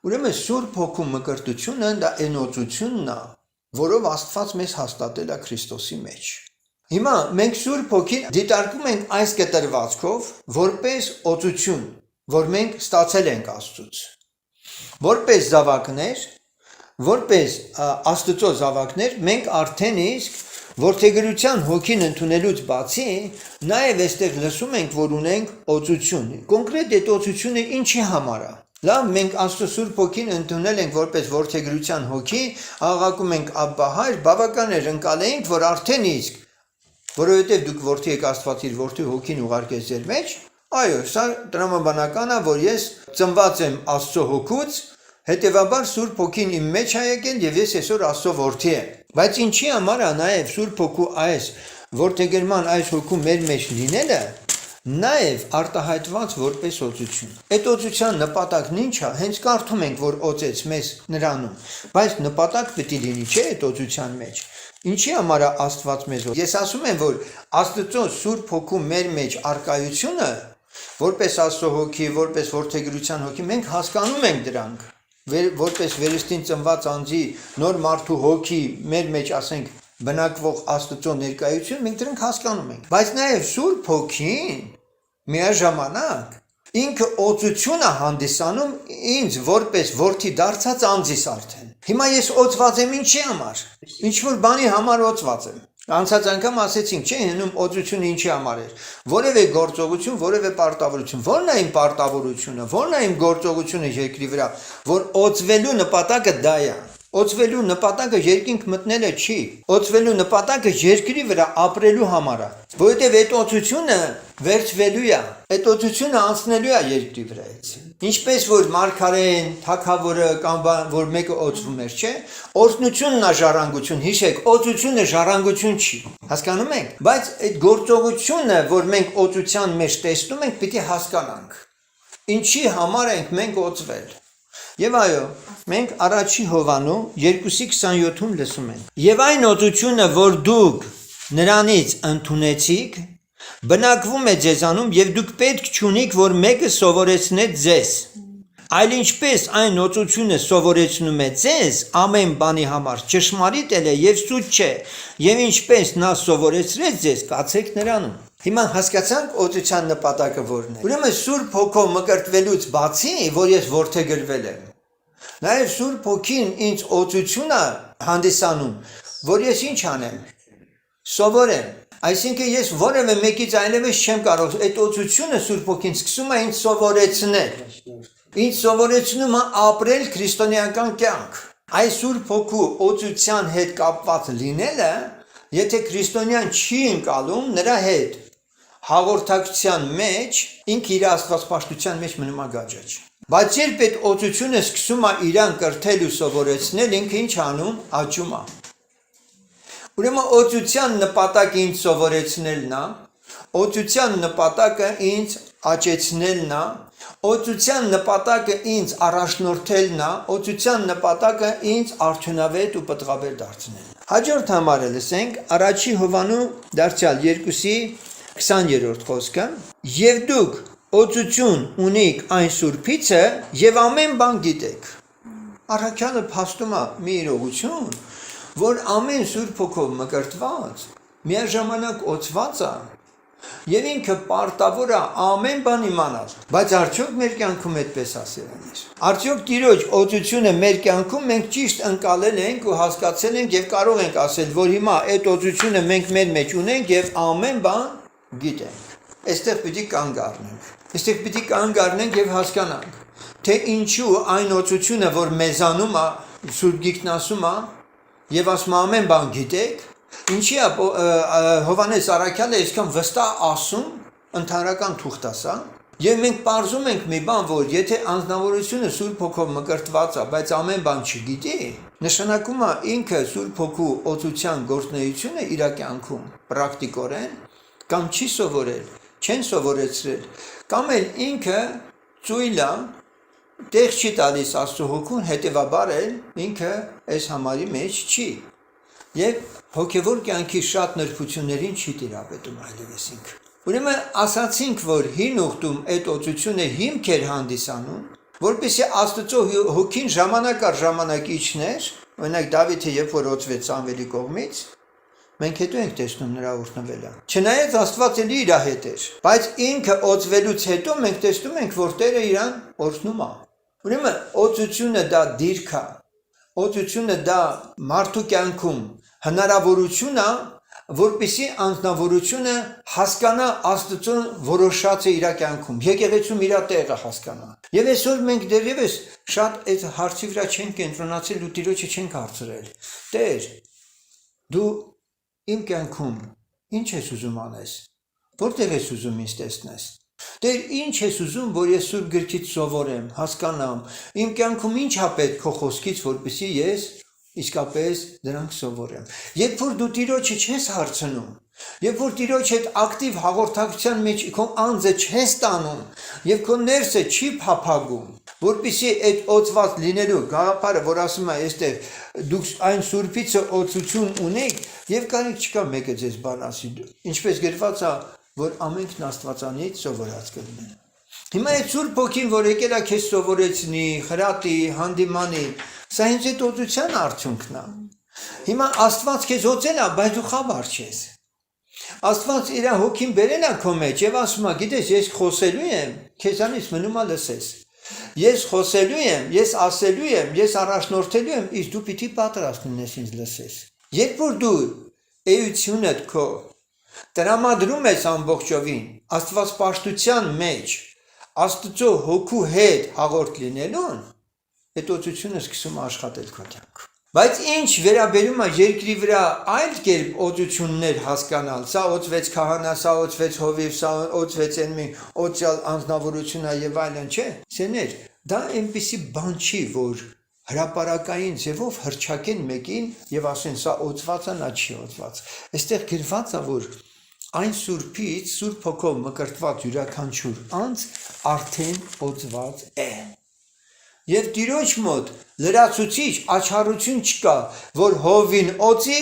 Ուրեմն Սուրբ Հոգու մկրտությունը դա այն օծությունն է, որով Աստված մեզ հաստատել է Քրիստոսի մեջ։ Հիմա մենք Սուրբ Հոգին դիտարկում ենք այս կտրվածքով որպես օծություն, որ մենք ստացել ենք Աստծուց։ Որպես զավակներ, որպես Աստծո զավակներ, մենք արդեն իսկ որդեգրության հոգին ընդունելուց բացի, նաև այստեղ լսում ենք, որ ունենք օծություն։ Կոնկրետ այդ օծությունը ինչի համար է։ Լավ, մենք Աստծո Սուրբ Հոգին ընդունել ենք որպես որդեգրության հոգի, աղաղակում ենք Աբբա Հայր, բավական է ընկալենք, որ արդեն իսկ որովհետև դուք որդի եք Աստված իր որդի հոգին ուղարկեց ձեր մեջ, այո, սա տրամաբանական է, որ ես ծնված եմ Աստծո հոգուց, հետևաբար Սուրբ Հոգին իմ մեջ է եկել եւ ես այսօր Աստծո որդի եմ։ Բայց ինչի համար է նաեւ Սուրբ Հոգու այս որդեգերման այս հոգու մեր մեջ լինելը նաև արտահայտված որպես օծություն։ Այդ օծության նպատակն ինչ է։ Հենց կարդում ենք, որ օծեց մեզ նրանում, բայց նպատակ պետք է լինի, չէ՞, այդ օծության մեջ։ Ինչի համար է Աստված մեզ։ Ես ասում եմ, որ Աստծո Սուրբ Հոգու մեր մեջ արկայությունը, որպես Աստծո հոգի, որպես որդեգրության հոգի, մենք հասկանում ենք դրանք, որպես վերստին ծնված անձի նոր մարդու հոգի մեր մեջ, ասենք, բնակվող Աստծո ներկայություն, մենք դրանք հասկանում ենք։ Բայց նաև Սուրբ Հոգին միաժամանակ ինքը օծություն է հանդիսանում ինձ որպես որդի դարձած անձիս արդեն։ Հիմա ես օծված եմ ինչի համար։ Ինչ որ բանի համար օծված եմ։ Անցած անգամ ասեցինք, չէ՞, հնում օծությունը ինչի համար էր։ Որևէ գործողություն, որևէ պարտավորություն, ո՞րն է իմ պարտավորությունը, ո՞րն է իմ գործողությունը երկրի վրա, որ օծվելու նպատակը դա է։ Օծվելու նպատակը երկինք մտնելը չի։ Օծվելու նպատակը երկրի վրա ապրելու համար է։ Որովհետև այդ օծությունը վերջվելու է։ Այդ օծությունը անցնելու է երկրի վրայից։ Ինչպես որ մարգարեն, թագավորը կամ որ մեկը օծվում էր, չէ՞։ Օծնությունն է ժառանգություն, հիշեք, օծությունը ժառանգություն չի։ Հասկանում եք։ Բայց այդ գործողությունը, որ մենք օծության մեջ տեսնում ենք, պիտի հասկանանք։ Ինչի համար ենք մենք օծվել։ Եվ այո, մենք առաջի Հովանու 2:27-ում լսում ենք. Եվ այն օծությունը, որ դուք նրանից ընդունեցիք, բնակվում է ձեզանում եւ դուք պետք չունիք, որ մեկը սովորեցնե ձեզ։ Այլ ինչպես այն օծությունը սովորեցնում է ձեզ ամեն բանի համար, ճշմարիտ է եւ սուտ չէ, եւ ինչպես նա սովորեցրեց ձեզ, կացեք նրանում։ Հիմա հասկացանք օծության նպատակը որն է։ Ուրեմն Սուրբ Հոգով մկրտվելուց բացի, որ ես որդեգրվել եմ, նաև Սուրբ Հոգին ինձ օծություն է հանդիսանում, որ ես ինչ անեմ։ Սովորեմ։ Այսինքն ես որևէ մեկից այլևս չեմ կարող այդ օծությունը Սուրբ Հոգին սկսում է ինձ սովորեցնել։ Ինձ սովորեցնում է ապրել քրիստոնեական կյանք։ Այս Սուրբ Հոգու օծության հետ կապված լինելը, եթե քրիստոնյան չի ընկալում նրա հետ հաղորդակցության մեջ, ինքը իր աստվածպաշտության մեջ մնում է գաճաճ։ Բայց երբ այդ օծությունը սկսում է իրան կրթել ու սովորեցնել, ինքը ինչ անում, աճում է։ Ուրեմն օծության նպատակը ինձ սովորեցնելն է, օծության նպատակը ինձ աճեցնելն է, օծության նպատակը ինձ առաջնորդելն է, օծության նպատակը ինձ արդյունավետ ու պտղաբեր դարձնելն է։ Հաջորդ համարը լսենք առաջի Հովանու դարձյալ 2:20 խոսքը. Եվ դուք օծություն ունիք այն Սուրբիցը եւ ամեն բան գիտեք։ Առաքյալը փաստում է մի իրողություն, որ ամեն Սուրբ Հոգով մկրտված միաժամանակ օծված է եւ ինքը պարտավոր է ամեն բան իմանալ։ Բայց արդյոք մեր կյանքում այդպես է սրանից։ Արդյոք Տիրոջ օծությունը մեր կյանքում մենք ճիշտ ընկալել ենք ու հասկացել ենք եւ կարող ենք ասել, որ հիմա այդ օծությունը մենք մեր մեջ ունենք եւ ամեն բան գիտենք։ Այստեղ պիտի կանգ առնենք։ Այստեղ պիտի կանգ առնենք եւ հասկանանք, թե ինչու այն օծությունը, որ մեզանում է, Սուրբ Գիրքն ասում է, եւ ասում ամեն բան գիտեք, ինչի է Հովանես Առաքյալը այսքան վստահ ասում, ընդհանրական թուղթ ասա, եւ մենք պարզում ենք մի բան, որ եթե անձնավորությունը Սուրբ Հոգով մկրտված է, բայց ամեն բան չգիտի, նշանակում է ինքը Սուրբ Հոգու օծության գործունեությունը իր կյանքում պրակտիկորեն կամ չի սովորել, չեն սովորեցրել, կամ էլ ինքը ծույլ է, տեղ չի տալիս Աստծո Հոգուն, հետևաբար էլ ինքը այս համարի մեջ չի։ Եվ հոգևոր կյանքի շատ նրբություններին չի տիրապետում այլևս ինքը։ Ուրեմն ասացինք, որ հին ուխտում այդ օծությունը հիմք էր հանդիսանում, որպեսզի Աստծո Հոգին ժամանակ առ ժամանակ իջներ, օրինակ Դավիթը երբ որ օծվեց Սամվելի կողմից, մենք հետո ենք տեսնում նրա օրհնվելը։ Չնայած Աստված էլի իր հետ էր, բայց ինքը օծվելուց հետո մենք տեսնում ենք, որ Տերը իրան օրհնում է։ Ուրեմն օծությունը դա դիրք է, օծությունը դա մարդու կյանքում հնարավորություն է, որպեսզի անձնավորությունը հասկանա Աստծո որոշած է իր կյանքում, եկեղեցում իր տեղը հասկանա։ Եվ այսօր մենք դեռևս շատ այդ հարցի վրա չենք կենտրոնացել ու Տիրոջը չենք հարցրել։ Տեր, դու իմ կյանքում Ինչ ես ուզում անես։ Որտեղ ես ուզում ինձ տեսնես։ Տեր, ինչ ես ուզում, որ ես Սուրբ գրքից սովորեմ, հասկանամ, իմ կյանքում ինչ է պետք քո խոսքից, որպեսզի ես իսկապես դրանք սովորեմ։ Երբ որ դու Տիրոջը չես հարցնում, երբ որ Տիրոջ հետ ակտիվ հաղորդակցության մեջ քո անձը չես տանում, եւ քո ներսը չի փափագում, որպեսզի այդ օծված լինելու գաղափարը, որ ասում է, այստեղ դուք այն Սուրբիցը օծություն ունեք, եւ կարիք չկա մեկը ձեզ բան ասի, ինչպես գրված է, որ ամենքն Աստվածանից սովորած կլինեն։ Հիմա այդ Սուրբ Հոգին, որ եկել է քեզ սովորեցնի, խրատի, հանդիմանի, սա հենց այդ օծության արդյունքն է։ Հիմա Աստված քեզ օծել է, բայց դու խաբար չես։ Աստված իր Հոգին բերել է քո մեջ եւ ասում է, գիտես, ես խոսելու եմ, քեզանից մնում է լսես։ Ես խոսելու եմ, ես ասելու եմ, ես առաջնորդելու եմ, իսկ դու պիտի պատրաստ լինես ինձ լսես։ Երբ որ դու էությունդ քո տրամադրում ես ամբողջովին Աստվածպաշտության մեջ, Աստծո Հոգու հետ հաղորդ լինելուն, այդ օծությունը սկսում աշխատել քո կյանքում։ Բայց ինչ վերաբերում է երկրի վրա այլ կերպ օծություններ հասկանալ, սա օծվեց քահանա, սա օծվեց հովիվ, սա օծվեց այն մի օծյալ անձնավորությունա եւ այլն, չէ՞։ Սեներ, դա այնպիսի բան չի, որ հրապարակային ձևով հրճակեն մեկին եւ ասեն սա օծված է, նա չի օծված։ Այստեղ գրված է, որ այն Սուրբից, Սուրբ Հոգով մկրտված յուրաքանչյուր անձ արդեն օծված է։ Եվ Տիրոջ մոտ լրացուցիչ աչառություն չկա, որ հովին օծի,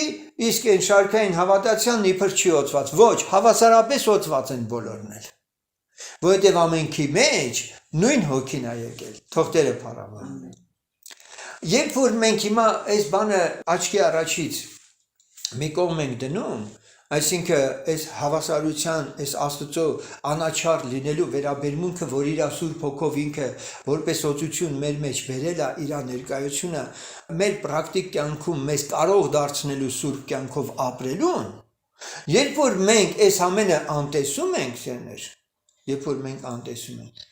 իսկ այն շարքային հավատացյանն իբր չի օծված։ Ոչ, հավասարապես օծված են բոլորն էլ։ Որովհետև ամենքի մեջ նույն Հոգին է եկել։ Թող Տերը փառավորվի։ Երբ որ մենք հիմա այս բանը աչքի առաջից մի կողմ ենք դնում, այսինքն այս հավասարության, այս Աստծո անաչառ լինելու վերաբերմունքը, որ իր Սուրբ Հոգով ինքը որպես օծություն մեր մեջ բերել է իր ներկայությունը, մեր պրակտիկ կյանքում մեզ կարող դարձնելու Սուրբ կյանքով ապրելուն, երբ որ մենք այս ամենը անտեսում ենք, սերներ, երբ որ մենք անտեսում ենք,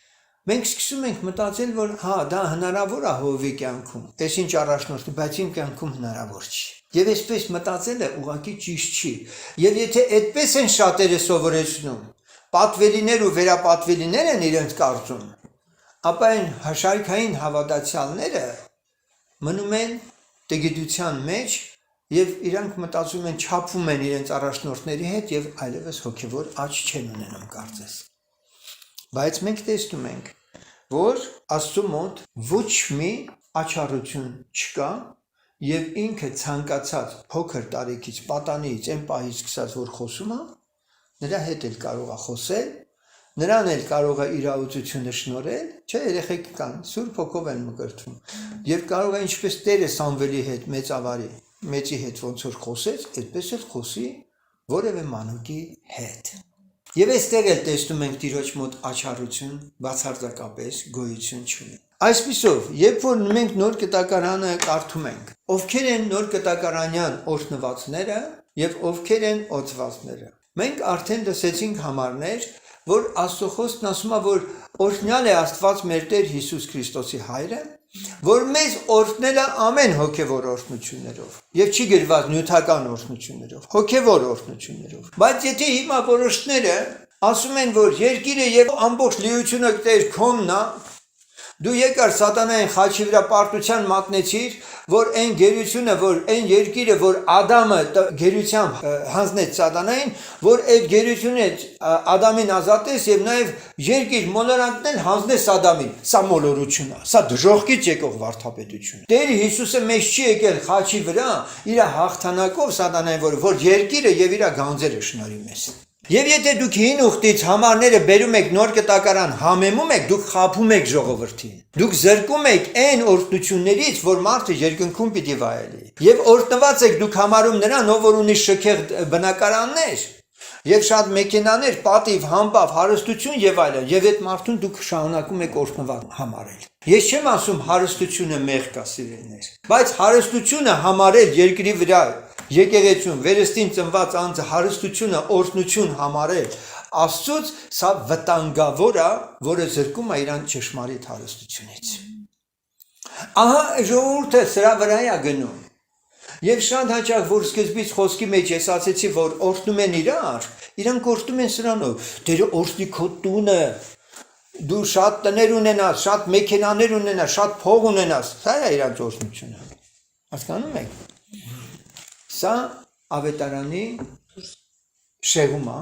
մենք սկսում ենք մտածել, որ հա, դա հնարավոր է Հովի կյանքում, այս ինչ առաջնորդի, բայց իմ կյանքում հնարավոր չի։ Եվ այսպես մտածելը ուղղակի ճիշտ չի։ Եվ եթե այդպես են շատերը սովորեցնում, պատվելիներ ու վերապատվելիներ են իրենց կարծում, ապա այն հաշարքային հավատացյալները մնում են տգիտության մեջ եւ իրանք մտածում են, չափում են իրենց առաջնորդների հետ եւ այլևս հոգեվոր աճ չեն ունենում կարծես։ Բայց մենք տեսնում ենք, որ Աստծո մոտ ոչ մի աչառություն չկա եւ ինքը ցանկացած փոքր տարիքից պատանից այն պահից սկսած որ խոսում է, նրա հետ էլ կարող է խոսել, նրան էլ կարող է իր աուծությունը շնորհել, չէ, երեխեք կան, Սուրբ Հոգով են մկրտվում, եւ կարող է ինչպես Տերը Սամվելի հետ մեծավարի, մեծի հետ ոնց որ խոսեց, այդպես էլ խոսի որևէ մանուկի հետ։ Եվ այստեղ էլ տեսնում ենք Տիրոջ մոտ աչառություն, բացարձակապես գոյություն չունի։ Այսպիսով, երբ որ մենք նոր կտակարանը կարդում ենք, ովքեր են նոր կտակարանյան օրհնվածները եւ ովքեր են օծվածները։ Մենք արդեն լսեցինք համարներ, որ Աստծո խոսքն ասում է, որ օրհնյալ է Աստված մեր Տեր Հիսուս Քրիստոսի Հայրը, որ մեզ օրհնել է ամեն հոգևոր օրհնություններով եւ չի գրված նյութական օրհնություններով, հոգևոր օրհնություններով։ Բայց եթե հիմա որոշները ասում են, որ երկիրը եւ ամբողջ լիությունը Տեր քոնն է, դու եկար սատանային խաչի վրա պարտության մատնեցիր, որ այն գերությունը, որ այն երկիրը, որ Ադամը գերությամբ հանձնեց սատանային, որ այդ գերությունը Ադամին ազատես եւ նաեւ երկիր մոլորանքն էլ հանձնես Ադամին։ Սա մոլորություն է, սա դժողքից եկող վարդապետություն։ Տեր Հիսուսը մեզ չի եկել խաչի վրա իր հաղթանակով սատանային, որ երկիրը եւ իր գանձերը շնորհի մեզ։ Եվ եթե դուք հին ուխտից համարները բերում եք նոր կտակարան համեմում եք, դուք խաբում եք ժողովրդին։ Դուք զրկում եք այն օրհնություններից, որ մարդը երկնքում պիտի վայելի։ Եվ օրհնված եք դուք համարում նրան, ով որ ունի շքեղ բնակարաններ, եւ շատ մեքենաներ, պատիվ, համբավ, հարստություն եւ այլն, եւ այդ մարդուն դուք շարունակում եք օրհնված համարել։ Ես չեմ ասում հարստությունը մեղք է, սիրելիներ, բայց հարստությունը համարել երկրի վրա եկեղեցուն վերստին ծնված անձը հարստությունը օրհնություն համարել Աստծուց, սա վտանգավոր է, որը զրկում է իրան ճշմարիտ հարստությունից։ Ահա ժողովուրդը սրա վրա է գնում։ Եվ շատ հաճախ որ սկզբից խոսքի մեջ ես ասացի որ օրհնում են իրար, իրանք օրհնում են սրանով, դեր օրհնի քո տունը, դու շատ տներ ունենաս, շատ մեքենաներ ունենաս, շատ փող ունենաս, սա է իրանք օրհնությունը։ Հասկանում եք։ Սա ավետարանի շեղում է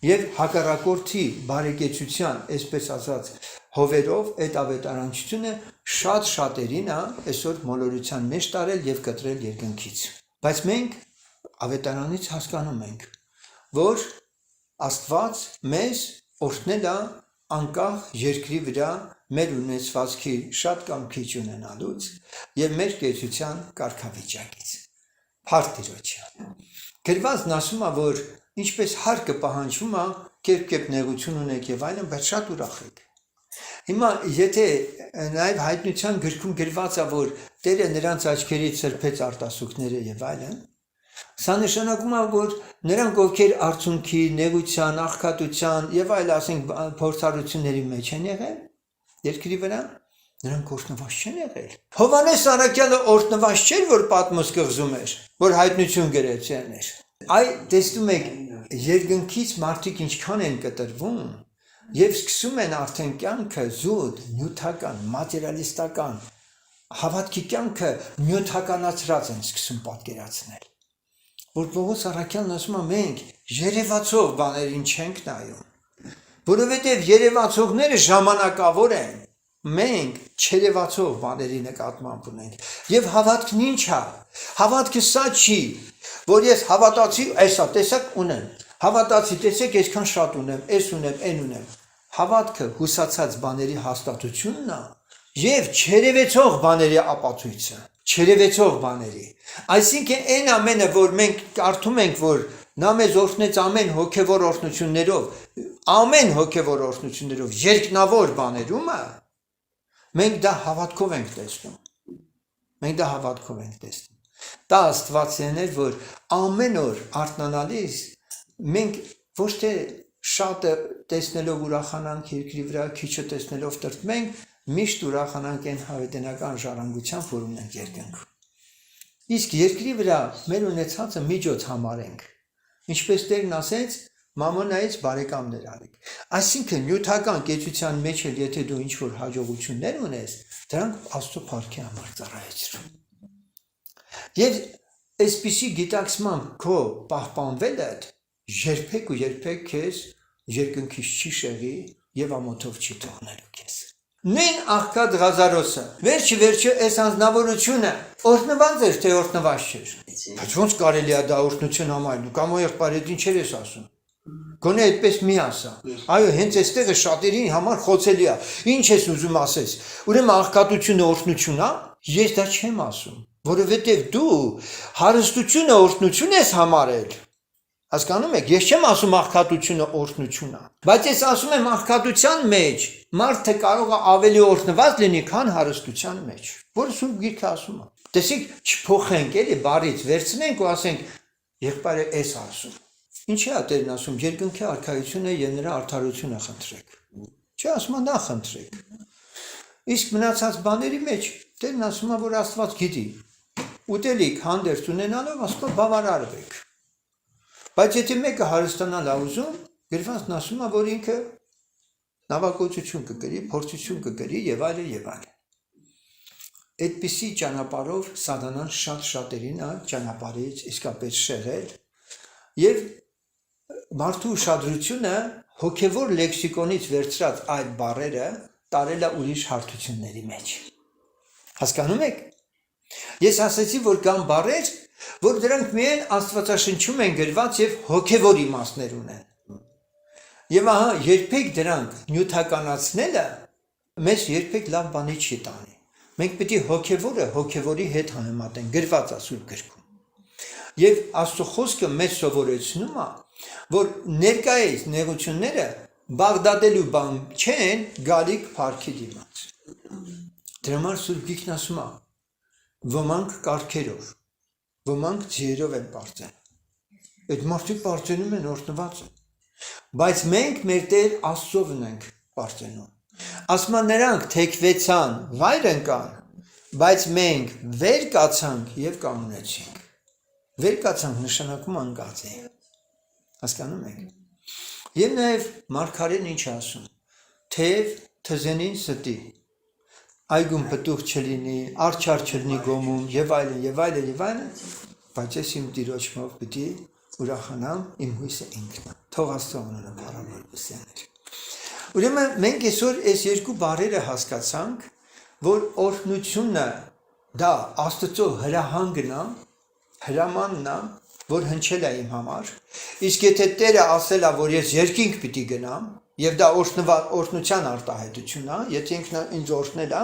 եւ հակառակորդի բարեկեցության, այսպես ասած, հովերով այդ ավետարանչությունը շատ շատերին է այսօր մոլորության մեջ տարել եւ կտրել երկնքից։ Բայց մենք ավետարանից հասկանում ենք, որ Աստված մեզ օրհնել է անկախ երկրի վրա մեր ունեցվածքի շատ կամ քիչ ունենալուց եւ մեր կեցության կարգավիճակից։ Փառք Տիրոջը։ Գրվածն ասում է, որ ինչպես հարկը պահանջվում է, կերպ նեղություն ունեք եւ այլն, բայց շատ ուրախ եք։ Հիմա եթե նաեւ հայտնության գրքում գրված է, որ Տերը նրանց աչքերից սրբեց արտասուքները եւ այլն, սա նշանակում է, որ նրանք ովքեր արցունքի, նեղության, աղքատության եւ այլ ասենք փորձառությունների մեջ են եղել, երկրի վրա նրանք օրհնված չեն եղել։ Հովանես Արաքյալը օրհնված չէր, որ պատմոս կղզում էր, որ հայտնություն գրեց էր։ Այ տեսնում եք, երկնքից մարդիկ ինչքան են կտրվում եւ սկսում են արդեն կյանքը զուտ, նյութական, մատերիալիստական, հավատքի կյանքը նյութականացրած են սկսում պատկերացնել։ Որ Պողոս Արաքյալն ասում է, մենք երևացող բաներին չենք նայում, որովհետեւ երևացողները ժամանակավոր են, մենք չերևացող բաների նկատմամբ ունենք։ Եվ հավատքն ինչ է։ Հավատքը սա չի, որ ես հավատացի, այսա տեսակ ունեմ։ Հավատացի, տեսեք, այսքան շատ ունեմ, այս ունեմ, այն ունեմ։ Հավատքը հուսացած բաների հաստատությունն է եւ չերևեցող բաների ապացույցը, չերևեցող բաների։ Այսինքն այն ամենը, որ մենք կարդում ենք, որ նա մեզ օրհնեց ամեն հոգևոր օրհնություններով, երկնավոր բաներում է, մենք դա հավատքով ենք տեսնում։ Դա Աստվածն էր, որ ամեն օր արթնանալիս մենք ոչ թե շատը տեսնելով ուրախանանք երկրի վրա, քիչը տեսնելով տրտմենք, միշտ ուրախանանք այն հավիտենական ժառանգությամբ, որ ունենք երկնքում։ Իսկ երկրի վրա մեր ունեցածը միջոց համարենք։ Ինչպես Տերն ասեց, մամոնայից բարեկամներ արեք։ Այսինքն նյութական կեցության մեջ էլ եթե դու ինչ-որ հաջողություններ ունես, դրանք Աստծո փառքի համար ծառայեցրու։ Եվ այսպիսի գիտակցմամբ քո պահպանվելդ երբեք ու երբեք քեզ երկնքից չի շեղի եւ ամոթով չի թողնելու քեզ։ Նույն աղքատ Ղազարոսը, վերջը այս անձնավորությունը օրհնված էր, թե օրհնված չէր։ Բայց ոնց կարելի է դա օրհնություն համարել։ Կամ եղբայրդ ինչեր ես ասում։ Գոնե այդպես մի ասա։ Այո, հենց այստեղը շատերին համար խոցելի է։ Ինչ ես ուզում ասես։ Ուրեմն աղքատությունը օրհնություն է։ Ես դա չեմ ասում, որովհետև դու հարստությունը օրհնություն ես համարել։ Հասկանում եք, ես չեմ ասում աղքատությունը օրհնություն է, բայց ես ասում եմ աղքատության մեջ մարդը կարող է ավելի օրհնված լինի, քան հարստության մեջ, որը Սուրբ Գիրքը ասում է։ Տեսեք, չփոխենք, էլի բառից վերցնենք ու ասենք, եղբայրը էս ասում։ Ինչի՞ է Տերն ասում, երկնքի արքայությունը եւ նրա արդարությունը խնդրեք։ Չէ, ասում է նա խնդրեք։ Իսկ մնացած բաների մեջ Տերն ասում է, որ Աստված գիտի։ Ուտելիք հանդերձ ունենալով ասում է բավարարվեք։ Բայց եթե մեկը հարստանալ է ուզում, գրվածն ասում է, որ ինքը նավակոծություն կգրի, փորձություն կգրի եւ այլն եւ այլն։ Այդպիսի ճանապարհով Սատանան շատ շատերին է ճանապարհից իսկապես շեղել եւ մարդու ուշադրությունը հոգեվոր լեքսիկոնից վերցրած այդ բառերը տարել է ուրիշ հարթությունների մեջ։ Հասկանում եք։ Ես ասացի, որ կան բառեր, որ դրանք միայն Աստվածաշնչում են գրված եւ հոգեվոր իմաստներ ունեն։ Եվ ահա երբեք դրանք նյութականացնելը մեզ երբեք լավ բանի չի տանի։ Մենք պետք է հոգեվորը հոգեվորի հետ համեմատենք, գրված է Սուրբ Գրքում։ Եվ Աստծո խոսքը մեզ սովորեցնում է, որ ներկայիս նեղությունները Բաղդադելու բան չեն գալիք փառքի դիմաց։ Դրա համար Սուրբ Գիրքն ասում է, ոմանք կարգերով, ոմանք ձիերով են պարծեն։ Այդ մարդիկ պարծենում են օրհնված են։ Բայց մենք մեր Տեր Աստծով ենք պարծենում։ Ասում է նրանք թեքվեցան, վայր ընկան, բայց մենք վեր կացանք եւ կանգնեցինք։ Վեր կացանք նշանակում անկած է։ Հասկանում եք։ Եվ նաեւ Մարգարեն ինչ ասում։ Թեև թզենին ստի այգում պտուղ չլինի, արչար չլինի գոմում եւ այլն, բայց ես իմ Տիրոջով պիտի ուրախանամ, իմ հույսը ինքն է։ Թող Աստծո անունը փառավորվի։ Ուրեմն մենք այսօր այս երկու բառերը հասկացանք, որ օրհնությունը դա Աստծո հրահանգն է, հրամանն է, որ հնչել է իմ համար, իսկ եթե Տերը ասել է, որ ես երկինք պիտի գնամ, եւ դա օրհնության արտահայտություն է, եթե ինքն ինձ օրհնել է,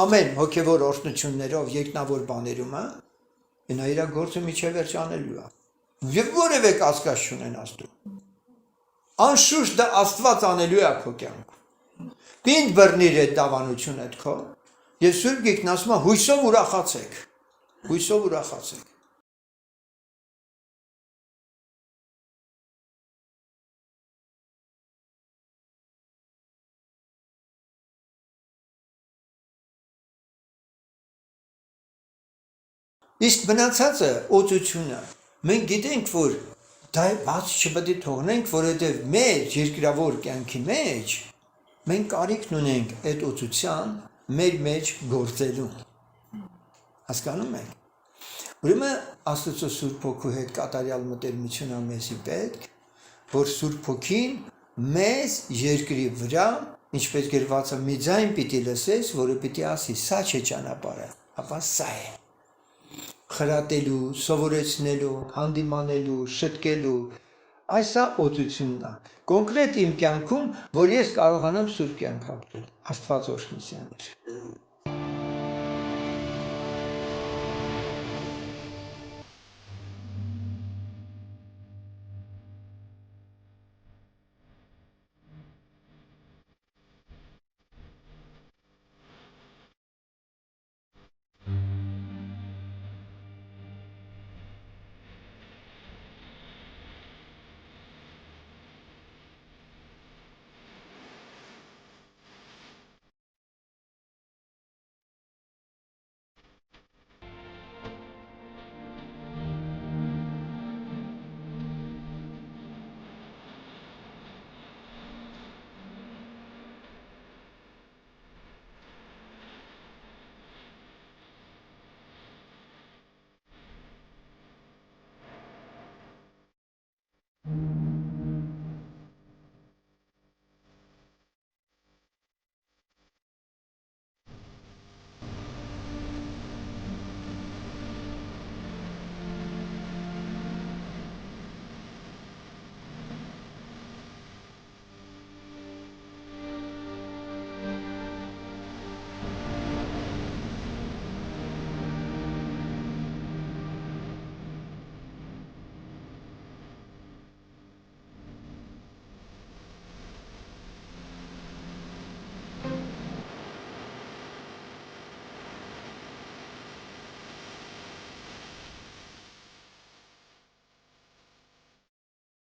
ամեն հոգեվոր օրհնություններով, երկնավոր բաներում է, նա իր գործը միջև վերջ անելու է։ Եվ որևէ կասկած չունենաս դու։ Անշուշտ դա Աստված անելու է քո կյանքում։ Պինդ բռնիր այդ դավանությունը քո, եւ Սուրբ Գիրքն ասում է հույսով ուրախացեք։ Հույսով ուրախացեք։ Իսկ մնացածը օծությունը մենք գիտենք, որ դա բաց չպետք է թողնենք, որովհետև մեր երկրավոր կյանքի մեջ մենք կարիքն ունենք այդ օծության մեր մեջ գործելու։ Հասկանում եք։ Ուրեմն Աստծո Սուրբ Հոգու հետ կատարյալ մտերմություն ամեսի պետք, որ Սուրբ Հոգին մեզ երկրի վրա, ինչպես գրված է, մի ձայն պիտի լսես, որը պիտի ասի, սա չէ ճանապարհը, ապա սա է։ Խրատելու, սովորեցնելու, հանդիմանելու, շտկելու, այս է օծությունն է։ Կոնկրետ իմ կյանքում, որ ես կարողանամ սուրբ կյանք ապրել, Աստված օրհնի։